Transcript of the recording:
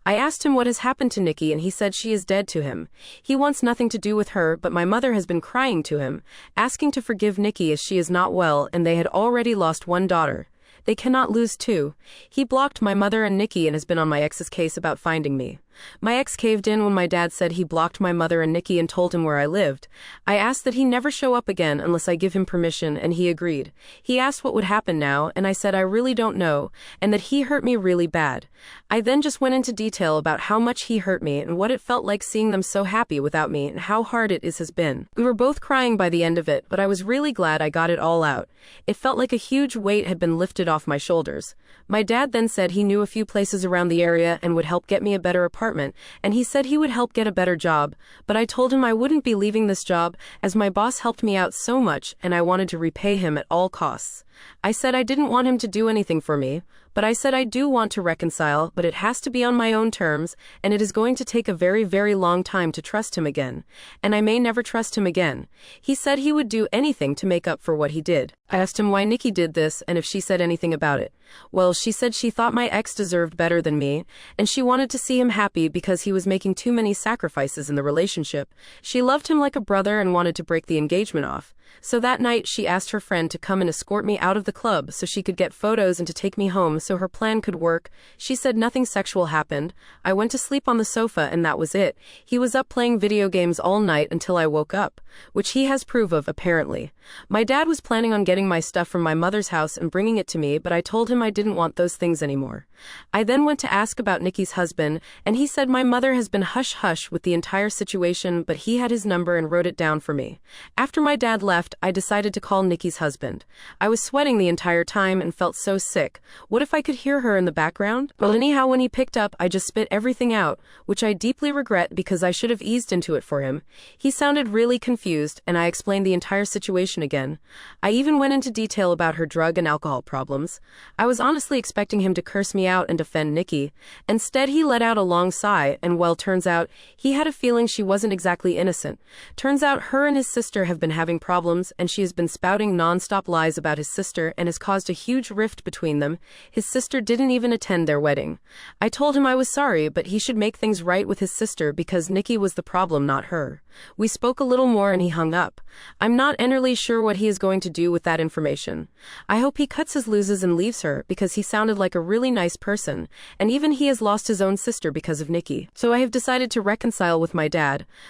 I asked him what has happened to Nikki and he said she is dead to him. He wants nothing to do with her, but my mother has been crying to him, asking to forgive Nikki as she is not well and they had already lost one daughter. They cannot lose two. He blocked my mother and Nikki and has been on my ex's case about finding me. My ex caved in when my dad said he blocked my mother and Nikki and told him where I lived. I asked that he never show up again unless I give him permission, and he agreed. He asked what would happen now, and I said I really don't know, and that he hurt me really bad. I then just went into detail about how much he hurt me and what it felt like seeing them so happy without me and how hard it has been. We were both crying by the end of it, but I was really glad I got it all out. It felt like a huge weight had been lifted off my shoulders. My dad then said he knew a few places around the area and would help get me a better apartment, and he said he would help get a better job, but I told him I wouldn't be leaving this job as my boss helped me out so much and I wanted to repay him at all costs. I said I didn't want him to do anything for me, but I said I do want to reconcile, but it has to be on my own terms, and it is going to take a very, very long time to trust him again, and I may never trust him again. He said he would do anything to make up for what he did. I asked him why Nikki did this and if she said anything about it. Well, she said she thought my ex deserved better than me, and she wanted to see him happy because he was making too many sacrifices in the relationship. She loved him like a brother and wanted to break the engagement off. So that night she asked her friend to come and escort me out of the club so she could get photos and to take me home so her plan could work. She said nothing sexual happened. I went to sleep on the sofa and that was it. He was up playing video games all night until I woke up, which he has proof of apparently. My dad was planning on getting my stuff from my mother's house and bringing it to me, but I told him I didn't want those things anymore. I then went to ask about Nikki's husband, and he said my mother has been hush-hush with the entire situation, but he had his number and wrote it down for me. After my dad left, I decided to call Nikki's husband. I was sweating the entire time and felt so sick. What if I could hear her in the background? Well, anyhow, when he picked up, I just spit everything out, which I deeply regret because I should have eased into it for him. He sounded really confused, and I explained the entire situation again. I even went into detail about her drug and alcohol problems. I was honestly expecting him to curse me out and defend Nikki. Instead, he let out a long sigh, and well, turns out, he had a feeling she wasn't exactly innocent. Turns out her and his sister have been having problems, and she has been spouting non-stop lies about his sister and has caused a huge rift between them. His sister didn't even attend their wedding. I told him I was sorry, but he should make things right with his sister because Nikki was the problem, not her. We spoke a little more and he hung up. I'm not entirely sure what he is going to do with that information. I hope he cuts his loses and leaves her because he sounded like a really nice person, and even he has lost his own sister because of Nikki. So I have decided to reconcile with my dad.